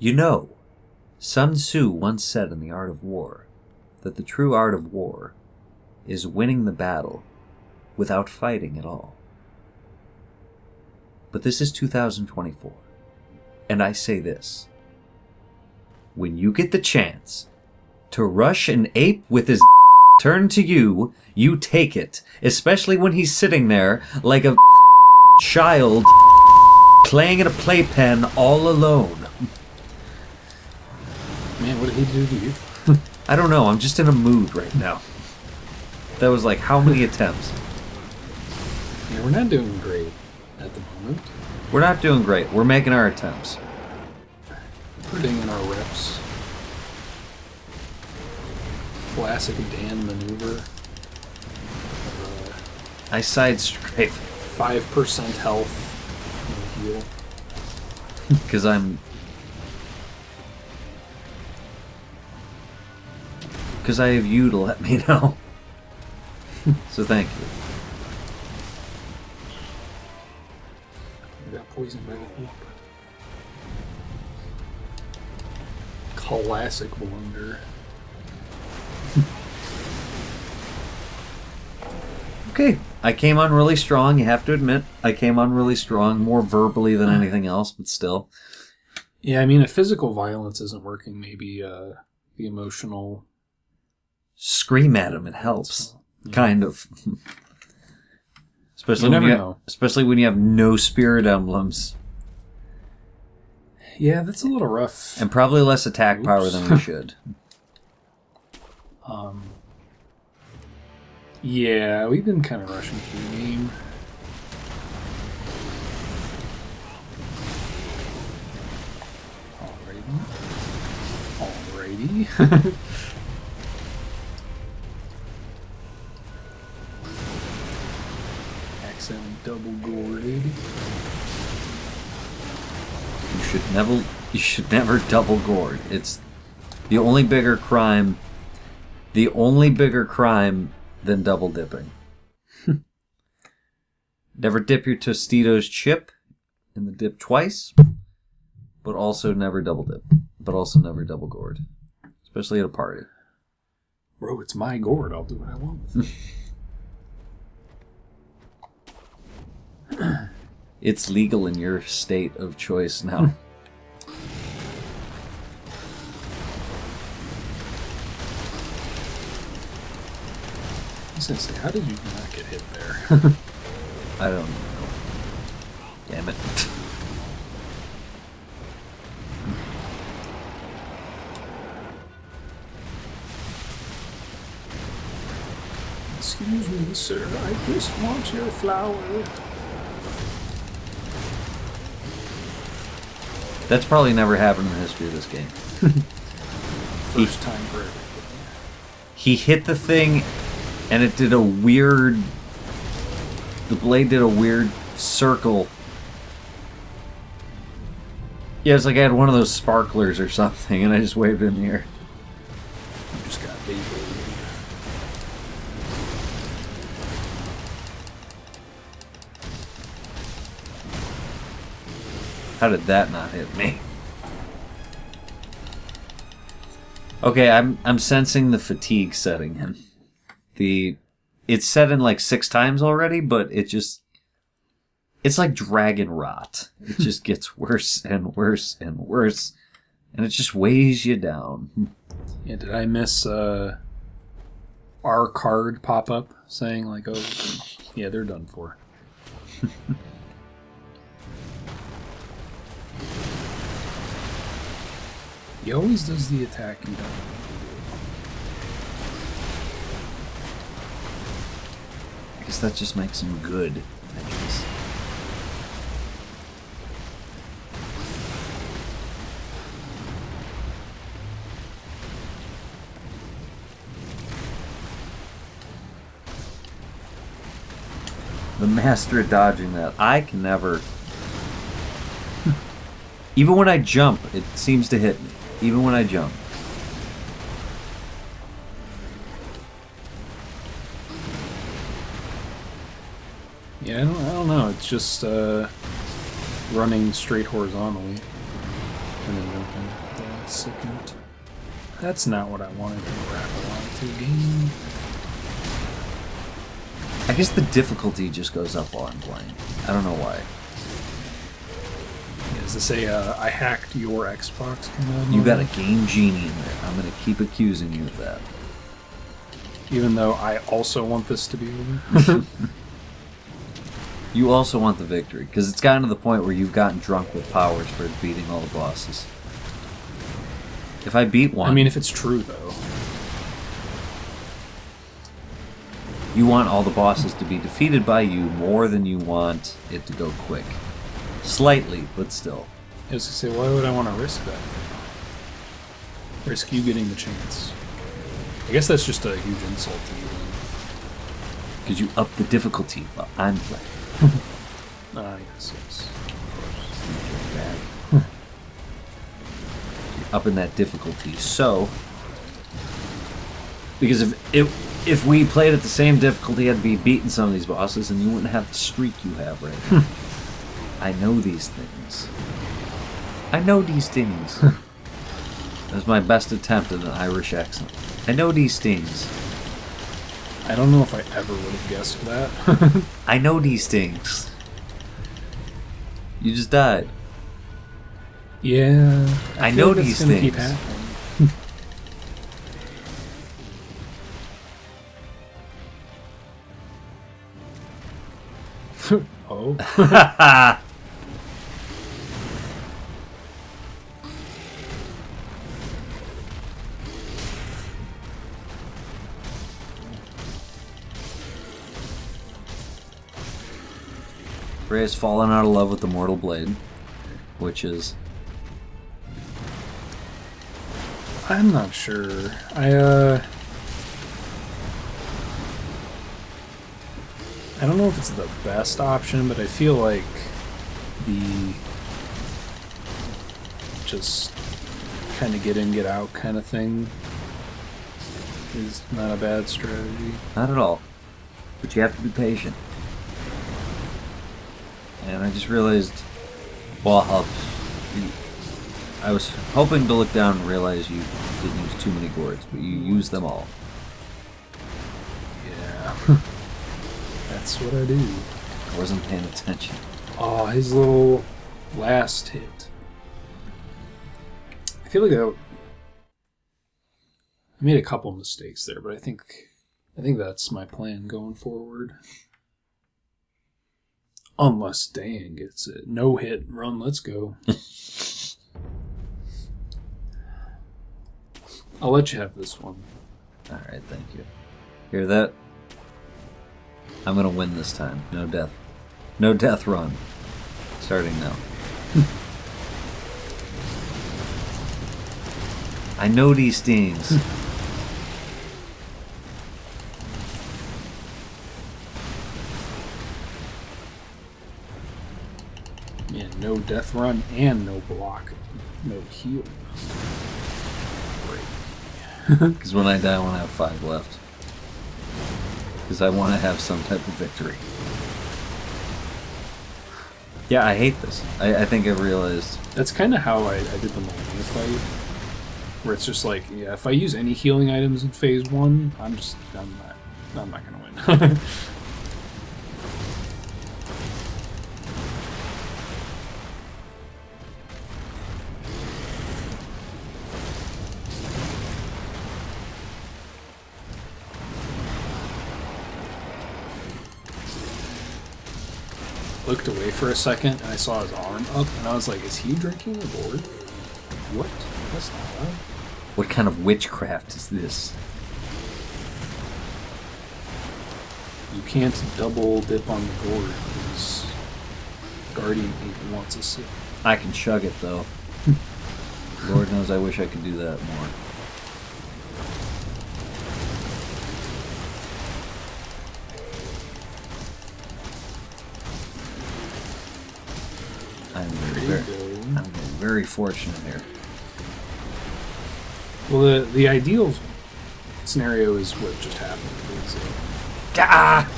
You know, Sun Tzu once said in The Art of War that the true art of war is winning the battle without fighting at all. But this is 2024, and I say this. When you get the chance to rush an ape with his turn to you, you take it, especially when he's sitting there like a child playing in a playpen all alone. Man, what did he do to you? I don't know, I'm just in a mood right now. That was like how many attempts? Yeah, we're not doing great at the moment. We're not doing great. We're making our attempts. Putting in our reps. Classic Dan maneuver. I side strafe. 5% health. No heal. Because Because I have you to let me know. So thank you. I got poisoned by the hoop. Classic blunder. Okay, I came on really strong, you have to admit. I came on really strong, more verbally than anything else, but still. Yeah, I mean, if physical violence isn't working, maybe the emotional... Scream at him, it helps. Yeah. Kind of. Especially when you have no spirit emblems. Yeah, that's a little rough. And probably less attack power than we should. Yeah, we've been kind of rushing through the game. Alrighty. Accidentally double gourded. You should never double gourd. It's the only bigger crime. The only bigger crime than double dipping. Never dip your Tostitos chip in the dip twice, but also never double dip. But also never double gourd. Especially at a party. Bro, it's my gourd. I'll do what I want with it. It's legal in your state of choice now. I was gonna say, how did you not get hit there? I don't know. Damn it. Excuse me, sir. I just want your flower. That's probably never happened in the history of this game. First time for everything. He hit the thing, and it did a weird... The blade did a weird circle. Yeah, it's like I had one of those sparklers or something, and I just waved it in the air. You just got Beyblade. How did that not hit me? Okay, I'm sensing the fatigue setting in. It's set in like 6 times already, but it's like dragon rot. It just gets worse and worse and worse, and it just weighs you down. Yeah, did I miss our card pop up saying like, oh, yeah, they're done for. He always does the attack you don't. I guess that just makes him good, I guess. The master at dodging that. I can never... Even when I jump, it seems to hit me. Even when I jump. Yeah, I don't know. It's just running straight horizontally. And then open the second. That's not what I wanted to wrap along to game. I guess the difficulty just goes up while I'm playing. I don't know why. Is this a I hacked your Xbox kind of You got moment? a game genie in there. I'm going to keep accusing you of that. Even though I also want this to be over. You also want the victory, because it's gotten to the point where you've gotten drunk with powers for beating all the bosses. If I beat one... I mean, if it's true, though. You want all the bosses to be defeated by you more than you want it to go quick. Slightly, but still. I was going to say, why would I want to risk that? Risk you getting the chance. I guess that's just a huge insult to you. Because you up the difficulty while I'm playing. Yes, yes. You're upping that difficulty. So... Because if we played at the same difficulty, I'd be beating some of these bosses, and you wouldn't have the streak you have right now. I know these things. I know these things. That was my best attempt at an Irish accent. I know these things. I don't know if I ever would have guessed that. I know these things. You just died. Yeah. I feel know like these that's gonna keep things. happening. Oh. Ray has fallen out of love with the Mortal Blade, which is... I'm not sure. I don't know if it's the best option, but I feel like the just kind of get in, get out kind of thing is not a bad strategy. Not at all. But you have to be patient. And I just realized... Well, I was hoping to look down and realize you didn't use too many gourds, but you used them all. Yeah. That's what I do. I wasn't paying attention. Oh, his little last hit. I feel like I made a couple mistakes there, but I think that's my plan going forward. Unless Dan gets it. No hit, run, let's go. I'll let you have this one. Alright, thank you. Hear that? I'm gonna win this time. No death. No death run. Starting now. I know these things. Yeah, no death run and no block. No heal. Because when I die, I want to have 5 left. Because I want to have some type of victory. Yeah, I hate this. I think I realized... That's kind of how I did the Malenia fight. Where it's just like, yeah, if I use any healing items in phase 1, I'm not going to win. Looked away for a second, and I saw his arm up, and I was like, is he drinking a gourd? What? That's not allowed. What kind of witchcraft is this? You can't double dip on the gourd, because Guardian 8 wants a sip. I can chug it, though. Lord knows I wish I could do that more. I'm very fortunate here. Well, the ideal scenario is what just happened. Ah!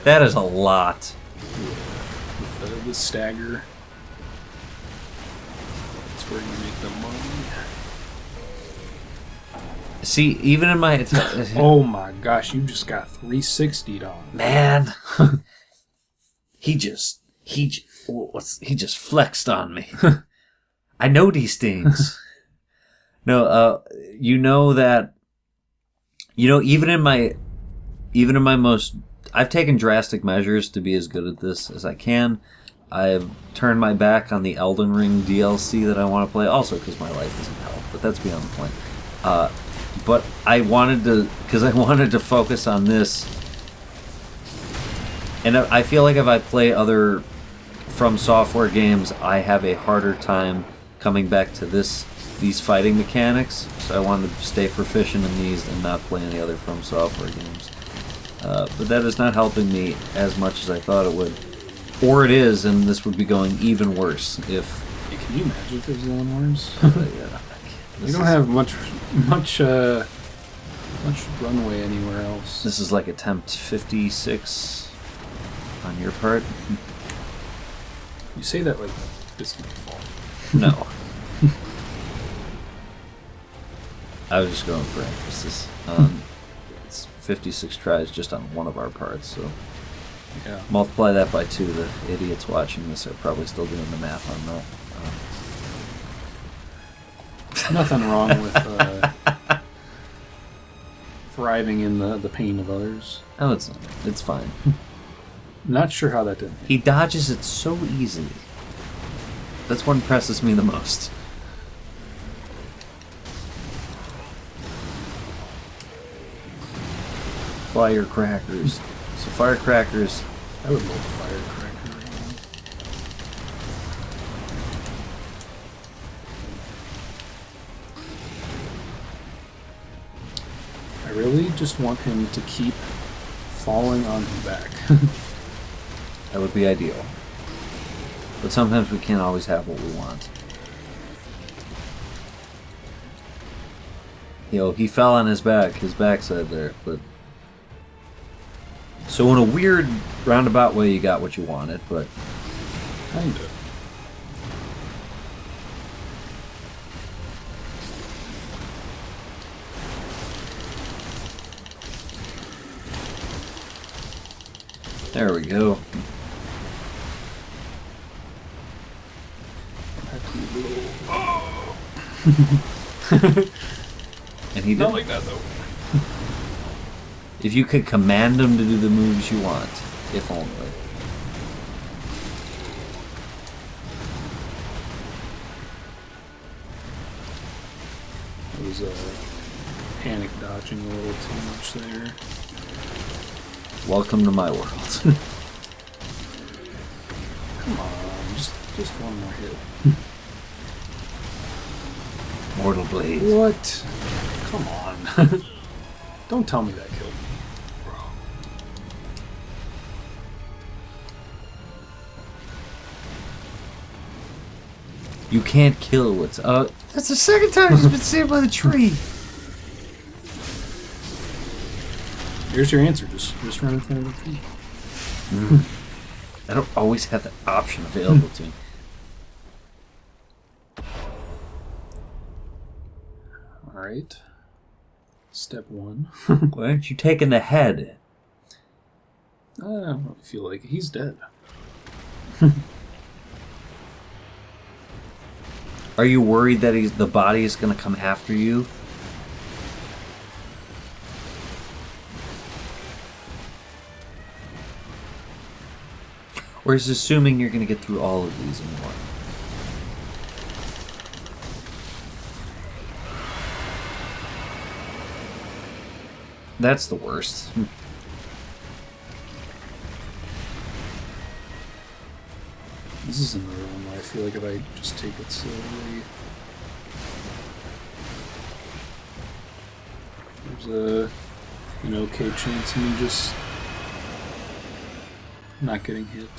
That is a lot. With the stagger. It's That's where you make the money. See, even in my Oh my gosh, you just got 360'd on. man, he just flexed on me. I know these things. No, even in my most, I've taken drastic measures to be as good at this as I can. I've turned my back on the Elden Ring DLC that I want to play, also because my life is in hell, but that's beyond the point. But I wanted to focus on this, and I feel like if I play other From Software games, I have a harder time coming back to these fighting mechanics. So I wanted to stay proficient in these and not play any other From Software games. But that is not helping me as much as I thought it would. Or it is, and this would be going even worse if... Hey, can you imagine if it was going worse? Yeah, We don't have much runway anywhere else. This is like attempt 56 on your part. You say that like this is my fault. No. I was just going for emphasis. It's 56 tries just on one of our parts, so Yeah. multiply that by 2. The idiots watching this are probably still doing the math on that. Nothing wrong with thriving in the pain of others. Oh, it's fine. Not sure how that did. He dodges it so easily. That's what impresses me the most. Firecrackers. So firecrackers. I would love a firecracker. I really just want him to keep falling on his back. That would be ideal. But sometimes we can't always have what we want. He fell on his backside there, but... So in a weird, roundabout way, you got what you wanted, but... Kinda. There we go. And he Not did. like that though. If you could command him to do the moves you want, if only. I was panic dodging a little too much there. Welcome to my world. Come on, just one more hit. Mortal Blade. What? Come on. Don't tell me that killed me. Bro. You can't kill what's... that's the second time he's been saved by the tree. Here's your answer. Just run in front of the tree. I don't always have that option available to me. Alright. Step 1. Why aren't you taking the head? I don't feel like he's dead. Are you worried that the body is going to come after you? Or is assuming you're going to get through all of these in one? That's the worst. This is another one where I feel like if I just take it slowly... There's an okay chance of me just not getting hit.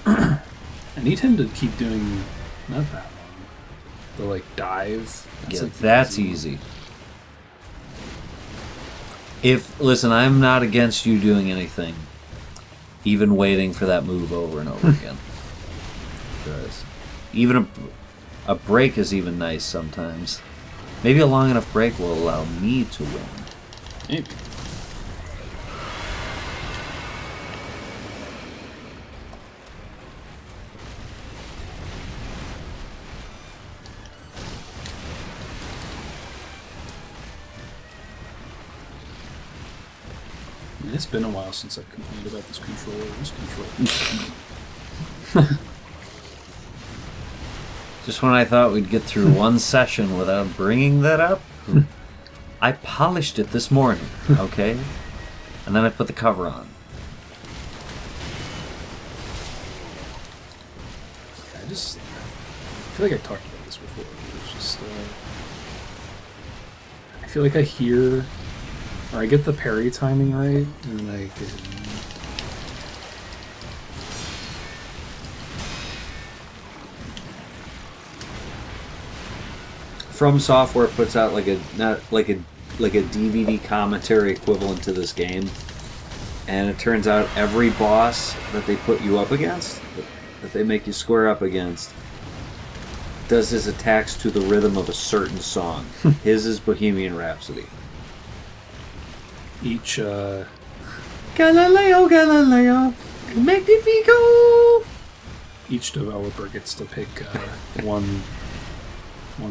I need him to keep doing not that one. The dive. That's easy. Listen, I'm not against you doing anything, even waiting for that move over and over again. Because even A break is even nice sometimes. Maybe a long enough break will allow me to win. Maybe. It's been a while since I've complained about this controller. Just when I thought we'd get through one session without bringing that up, I polished it this morning, okay? And then I put the cover on. I feel like I talked about this before. It's just, I feel like I hear, or I get the parry timing right, and like. From Software puts out like a DVD commentary equivalent to this game, and it turns out every boss that they put you up against, that they make you square up against, does his attacks to the rhythm of a certain song. His is Bohemian Rhapsody. Each Galileo, Galileo, Magnifico. Each developer gets to pick one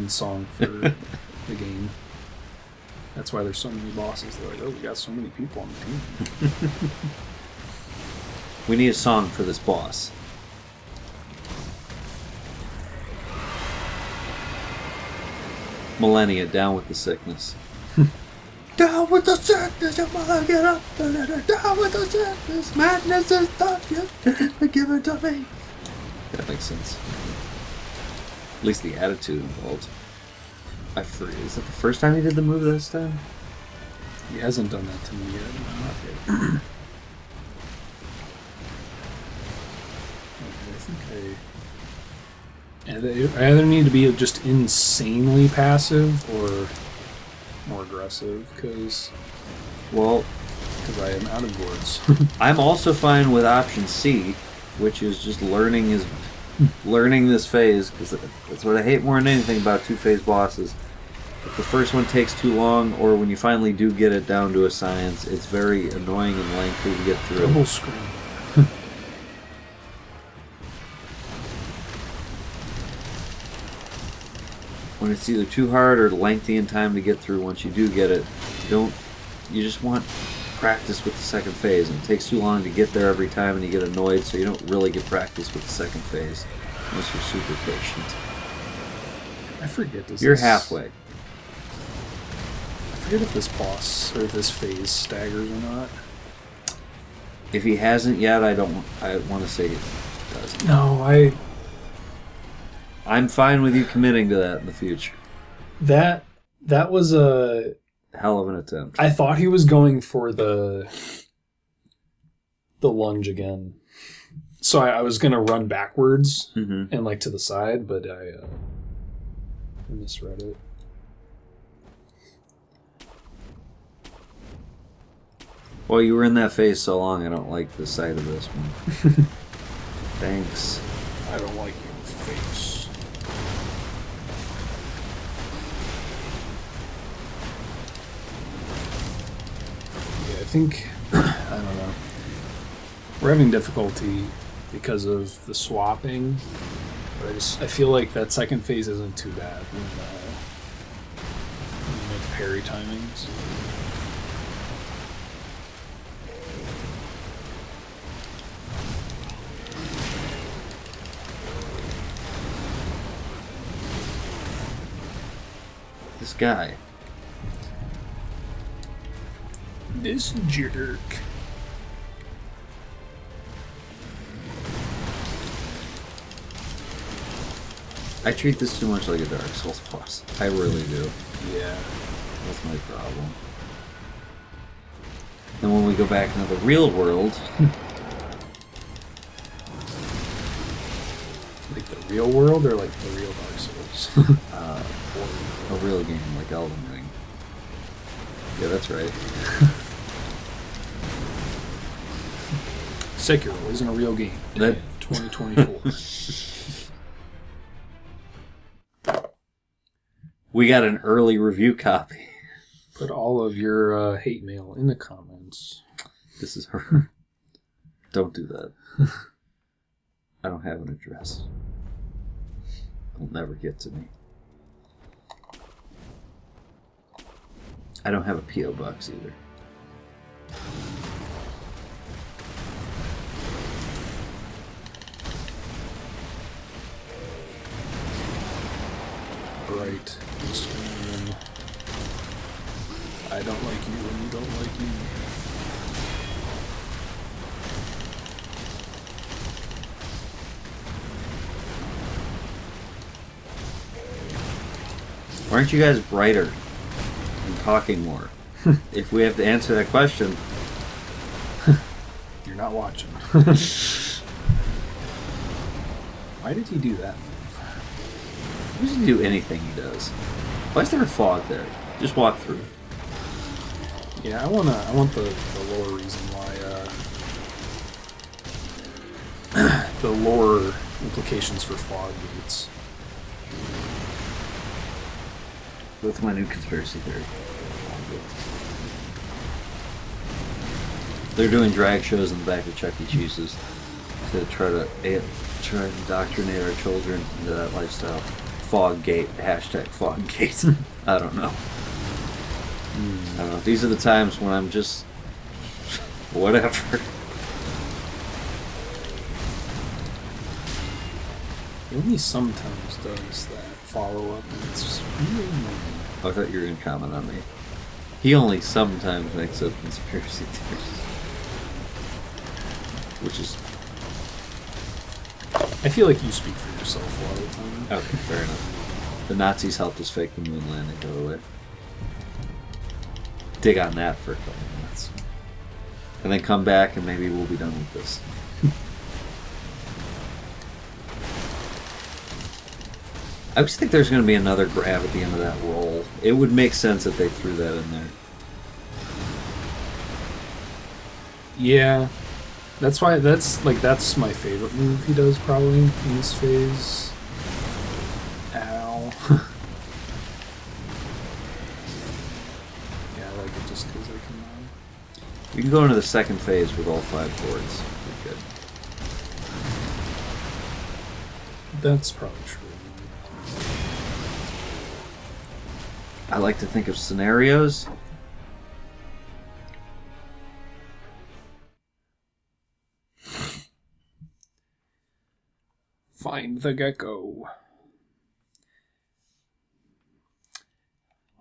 song for the game. That's why there's so many bosses. They're like, oh, we got so many people on the team. We need a song for this boss. Millennia, down with the sickness. Down with the sickness, you wanna get up a little. Down with the sickness, madness is tough, you give it to me. That makes sense. At least the attitude involved. I forget. Is that the first time he did the move this time? He hasn't done that to me yet. Not yet. I either need to be just insanely passive or more aggressive, because I am out of words. I'm also fine with option C, which is just learning this phase, because that's what I hate more than anything about two-phase bosses. If the first one takes too long, or when you finally do get it down to a science, it's very annoying and lengthy to get through. Double screen. When it's either too hard or lengthy in time to get through, once you do get it, you just want practice with the second phase, and it takes too long to get there every time and you get annoyed, so you don't really get practice with the second phase unless you're super patient. I forget this. You're halfway. I forget if this boss or if this phase staggers or not. If he hasn't yet, I want to say it doesn't. No, I'm fine with you committing to that in the future. That was a hell of an attempt. I thought he was going for the lunge again, so I was gonna run backwards and like to the side, but I misread it. Well, you were in that phase so long, I don't like the sight of this one. Thanks. I don't like your face. I think, I don't know, we're having difficulty because of the swapping, but I feel like that second phase isn't too bad when you make parry timings. This guy. This jerk. I treat this too much like a Dark Souls boss. I really do. Yeah. That's my problem. Then when we go back into the real world... Like the real world or like the real Dark Souls? A real game, like Elden Ring. Yeah, that's right. Sekiro isn't a real game. That 2024. We got an early review copy. Put all of your hate mail in the comments. This is her. Don't do that. I don't have an address. It'll never get to me. I don't have a P.O. box either. Right. I don't like you and you don't like me. Why aren't you guys brighter and talking more? If we have to answer that question, you're not watching. Why did he do that? he doesn't do anything he does. Why is there a fog there? Just walk through. Yeah, I want the lore reason why. The lore implications for fog gates. That's my new conspiracy theory. They're doing drag shows in the back of Chuck E. Cheese's to try to indoctrinate our children into that lifestyle. Foggate, hashtag Foggate. I don't know. I don't know. These are the times when I'm just whatever. He only sometimes does that follow-up, and it's really annoying. I thought you were going to comment on me. He only sometimes makes up conspiracy theories. Which is... I feel like you speak for yourself a lot of the time. Okay, fair enough. The Nazis helped us fake the moon landing, by the way. Dig on that for a couple minutes. And then come back and maybe we'll be done with this. I just think there's going to be another grab at the end of that roll. It would make sense if they threw that in there. Yeah. That's why that's my favorite move he does probably in this phase. Ow. Yeah, I like it just because I can... We can go into the second phase with all 5 boards. Pretty good. That's probably true. I like to think of scenarios. Find the gecko.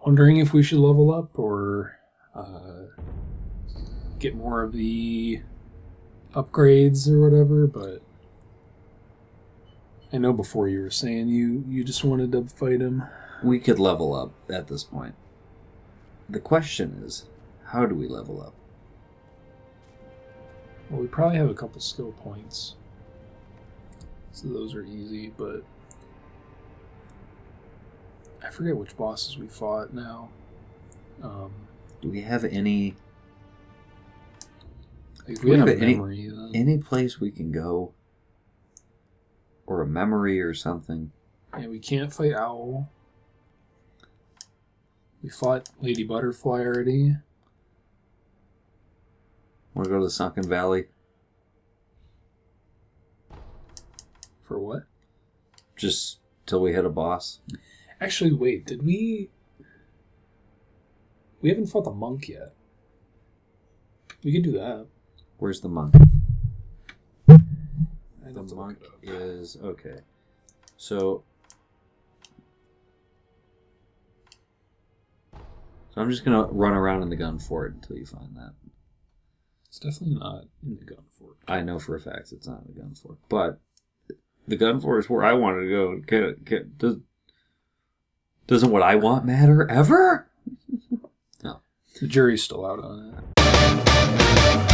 Wondering if we should level up or get more of the upgrades or whatever, but I know before you were saying you just wanted to fight him. We could level up at this point. The question is, how do we level up? Well, we probably have a couple skill points. So those are easy, but I forget which bosses we fought now. Do we have any... If we have a memory, any place we can go? Or a memory or something? Yeah, we can't fight Owl. We fought Lady Butterfly already. Want to go to the Sunken Valley? For what? Just till we hit a boss. Actually, wait, did we... We haven't fought the monk yet. We could do that. Where's the monk? The monk is... Okay. So I'm just going to run around in the gun fort until you find that. It's definitely not in the gun fort. I know for a fact it's not in the gun fort. But the gun fort is where I wanted to go. Doesn't what I want matter ever? No. The jury's still out on it.